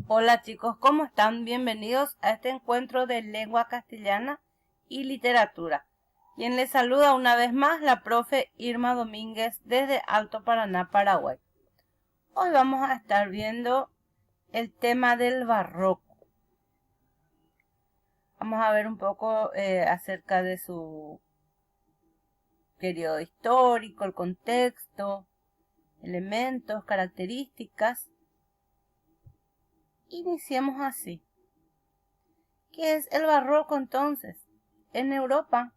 Hola chicos, ¿cómo están? Bienvenidos a este encuentro de lengua castellana y literatura. Quien les saluda una vez más, la profe Irma Domínguez desde Alto Paraná, Paraguay. Hoy vamos a estar viendo el tema del barroco. Vamos a ver un poco acerca de su periodo histórico, el contexto, elementos, características. Iniciemos así. ¿Qué es el barroco entonces? En Europa,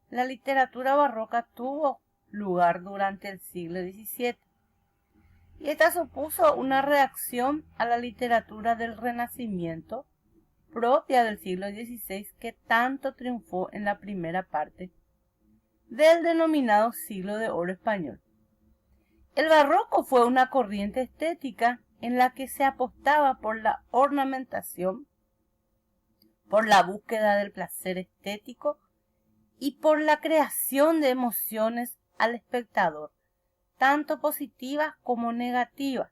la literatura barroca tuvo lugar durante el siglo XVII y esta supuso una reacción a la literatura del Renacimiento propia del siglo XVI que tanto triunfó en la primera parte del denominado siglo de oro español. El barroco fue una corriente estética en la que se apostaba por la ornamentación, por la búsqueda del placer estético y por la creación de emociones al espectador, tanto positivas como negativas.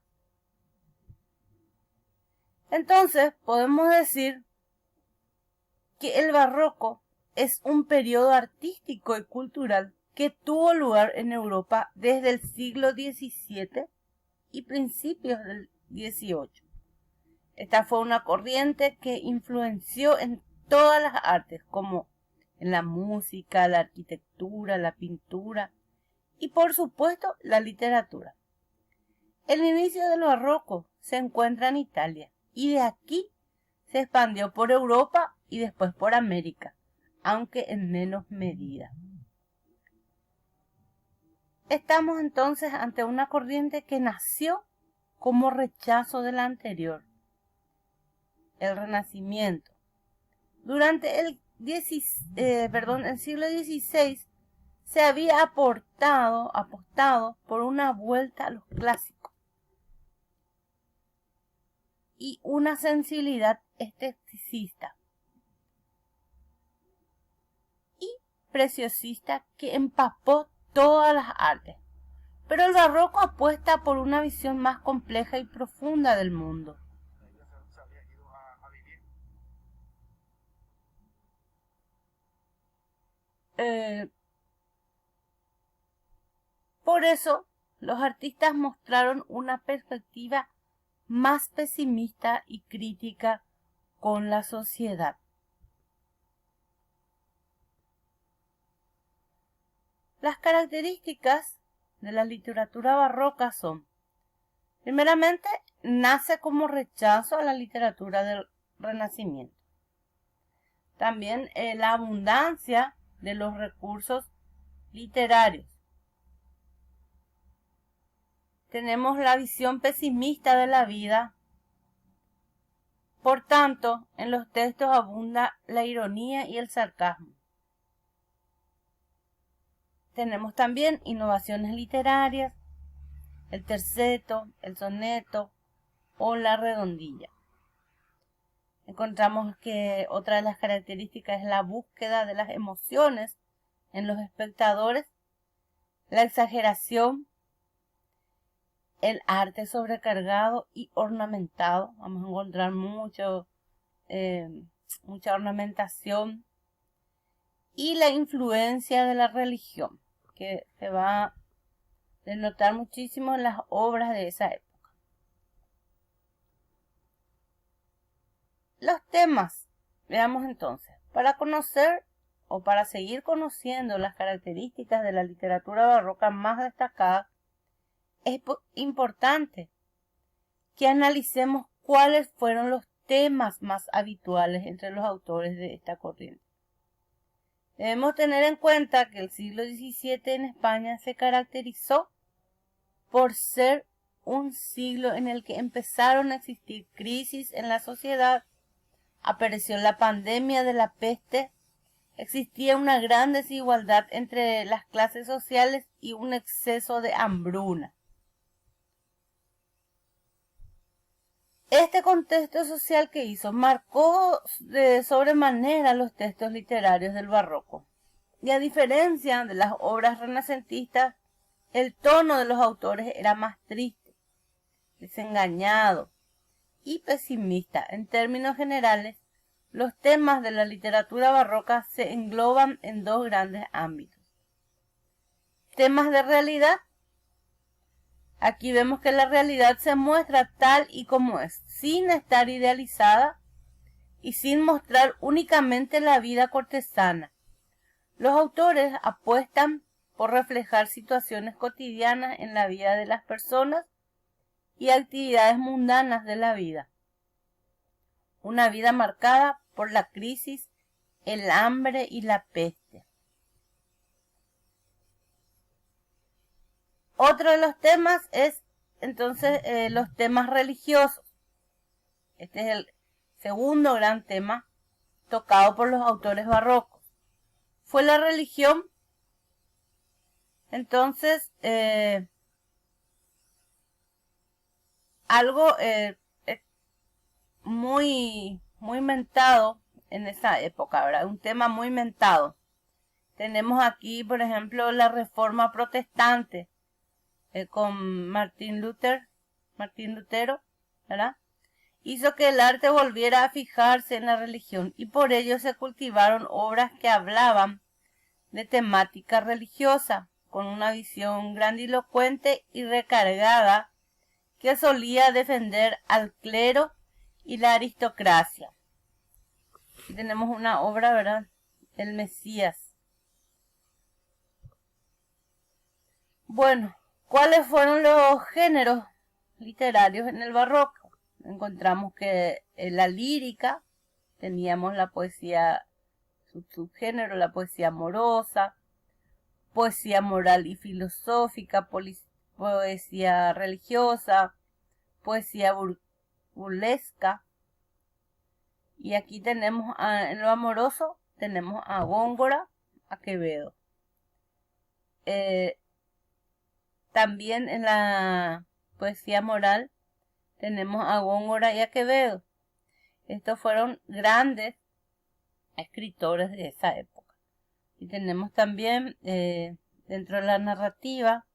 Entonces, podemos decir que el barroco es un periodo artístico y cultural que tuvo lugar en Europa desde el siglo XVII y principios del XVIII. Esta fue una corriente que influenció en todas las artes, como en la música, la arquitectura, la pintura y por supuesto la literatura. El inicio del barroco se encuentra en Italia y de aquí se expandió por Europa y después por América, aunque en menos medida. Estamos entonces ante una corriente que nació como rechazo de la anterior, el Renacimiento. Durante el siglo XVI se había apostado por una vuelta a los clásicos y una sensibilidad esteticista y preciosista que empapó todas las artes. Pero el barroco apuesta por una visión más compleja y profunda del mundo. Por eso, los artistas mostraron una perspectiva más pesimista y crítica con la sociedad. Las características de la literatura barroca son, primeramente, nace como rechazo a la literatura del Renacimiento. También la abundancia de los recursos literarios. Tenemos la visión pesimista de la vida. Por tanto, en los textos abunda la ironía y el sarcasmo. Tenemos también innovaciones literarias, el terceto, el soneto o la redondilla. Encontramos que otra de las características es la búsqueda de las emociones en los espectadores, la exageración, el arte sobrecargado y ornamentado. Vamos a encontrar mucha ornamentación y la influencia de la religión, que se va a denotar muchísimo en las obras de esa época. Los temas, veamos entonces, para conocer o para seguir conociendo las características de la literatura barroca más destacadas, es importante que analicemos cuáles fueron los temas más habituales entre los autores de esta corriente. Debemos tener en cuenta que el siglo XVII en España se caracterizó por ser un siglo en el que empezaron a existir crisis en la sociedad, apareció la pandemia de la peste, existía una gran desigualdad entre las clases sociales y un exceso de hambruna. Este contexto social que hizo marcó de sobremanera los textos literarios del barroco. Y a diferencia de las obras renacentistas, el tono de los autores era más triste, desengañado, y pesimista. En términos generales, los temas de la literatura barroca se engloban en dos grandes ámbitos. Temas de realidad. Aquí vemos que la realidad se muestra tal y como es, sin estar idealizada y sin mostrar únicamente la vida cortesana. Los autores apuestan por reflejar situaciones cotidianas en la vida de las personas y actividades mundanas de la vida. Una vida marcada por la crisis, el hambre y la peste. Otro de los temas es entonces los temas religiosos. Este es el segundo gran tema tocado por los autores barrocos. Fue la religión, entonces, algo muy mentado en esa época, ¿verdad? Un tema muy mentado. Tenemos aquí, por ejemplo, la Reforma Protestante con Martín Lutero, ¿verdad? Hizo que el arte volviera a fijarse en la religión y por ello se cultivaron obras que hablaban de temática religiosa, con una visión grandilocuente y recargada que solía defender al clero y la aristocracia. Aquí tenemos una obra, ¿verdad? El Mesías. Bueno, ¿cuáles fueron los géneros literarios en el barroco? Encontramos que en la lírica teníamos la poesía, su subgénero, la poesía amorosa, poesía moral y filosófica, poesía religiosa, poesía burlesca. Y aquí tenemos en lo amoroso, tenemos a Góngora, a Quevedo. También en la poesía moral tenemos a Góngora y a Quevedo. Estos fueron grandes escritores de esa época. Y tenemos también dentro de la narrativa,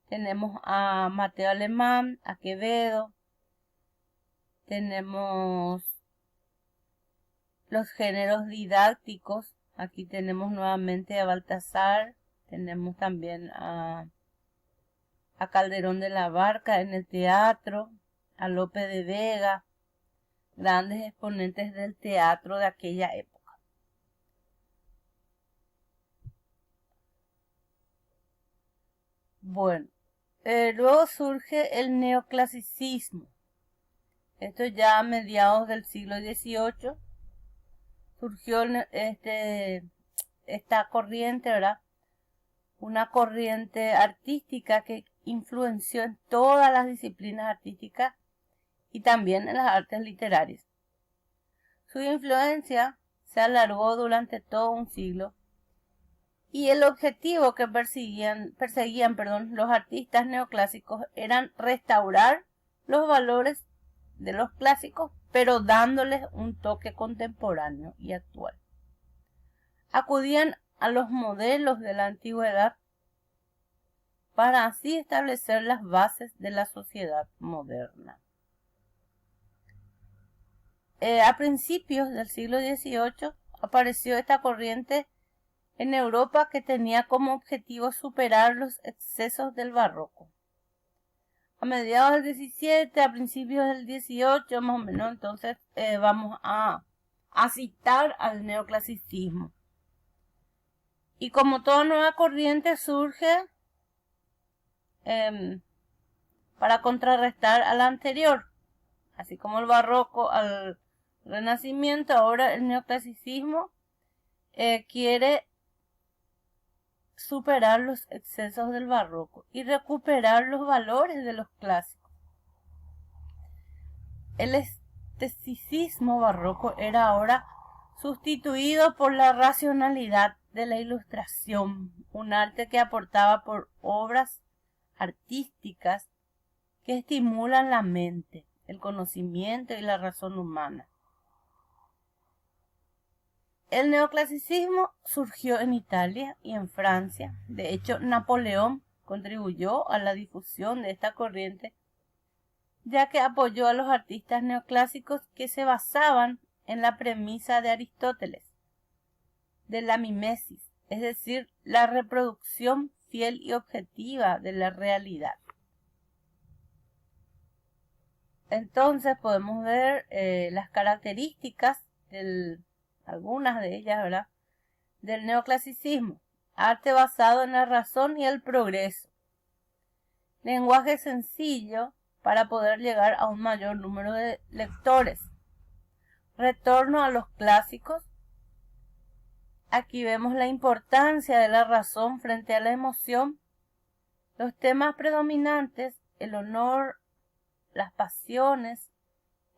tenemos a Mateo Alemán, a Quevedo, tenemos los géneros didácticos, aquí tenemos nuevamente a Baltasar, tenemos también a Calderón de la Barca en el teatro, a Lope de Vega, grandes exponentes del teatro de aquella época. Bueno, luego surge el neoclasicismo. Esto ya a mediados del siglo XVIII surgió esta corriente, ¿verdad? Una corriente artística que influenció en todas las disciplinas artísticas y también en las artes literarias. Su influencia se alargó durante todo un siglo y el objetivo que perseguían los artistas neoclásicos eran restaurar los valores de los clásicos, pero dándoles un toque contemporáneo y actual. Acudían a los modelos de la antigüedad para así establecer las bases de la sociedad moderna. A principios del siglo XVIII apareció esta corriente en Europa que tenía como objetivo superar los excesos del barroco. A mediados del XVII, a principios del XVIII, más o menos, entonces vamos a citar al neoclasicismo. Y como toda nueva corriente surge para contrarrestar a la anterior. Así como el barroco al Renacimiento, ahora el neoclasicismo quiere superar los excesos del barroco y recuperar los valores de los clásicos. El esteticismo barroco era ahora sustituido por la racionalidad de la ilustración, un arte que aportaba por obras artísticas que estimulan la mente, el conocimiento y la razón humana. El neoclasicismo surgió en Italia y en Francia. De hecho, Napoleón contribuyó a la difusión de esta corriente ya que apoyó a los artistas neoclásicos que se basaban en la premisa de Aristóteles, de la mimesis, es decir, la reproducción fiel y objetiva de la realidad. Entonces podemos ver las características, algunas de ellas, ¿verdad?, del neoclasicismo. Arte basado en la razón y el progreso. Lenguaje sencillo para poder llegar a un mayor número de lectores. Retorno a los clásicos. Aquí vemos la importancia de la razón frente a la emoción. Los temas predominantes, el honor, las pasiones,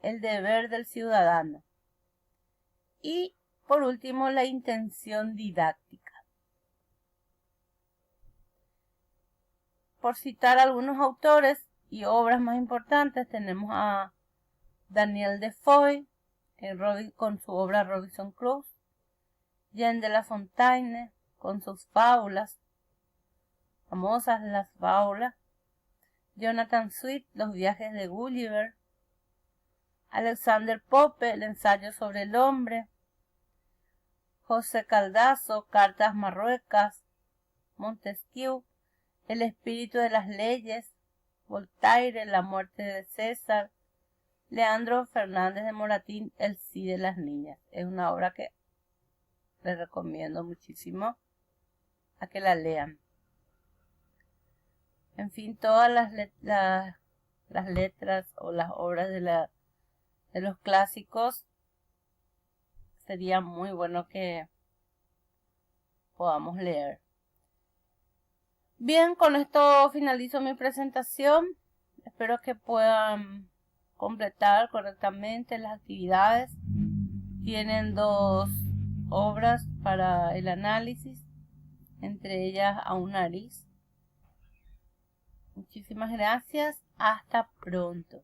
el deber del ciudadano. Y, por último, la intención didáctica. Por citar algunos autores y obras más importantes, tenemos a Daniel Defoe con su obra Robinson Crusoe, Jean de La Fontaine con sus fábulas, famosas las fábulas, Jonathan Swift, Los viajes de Gulliver, Alexander Pope, El ensayo sobre el hombre, José Caldazo, Cartas Marruecas, Montesquieu, El espíritu de las leyes, Voltaire, La muerte de César, Leandro Fernández de Moratín, El sí de las niñas. Es una obra que les recomiendo muchísimo a que la lean. En fin, todas las letras o las obras de los clásicos sería muy bueno que podamos leer. Bien, con esto finalizo mi presentación. Espero que puedan completar correctamente las actividades. Tienen 2 obras para el análisis, entre ellas A un nariz. Muchísimas gracias. Hasta pronto.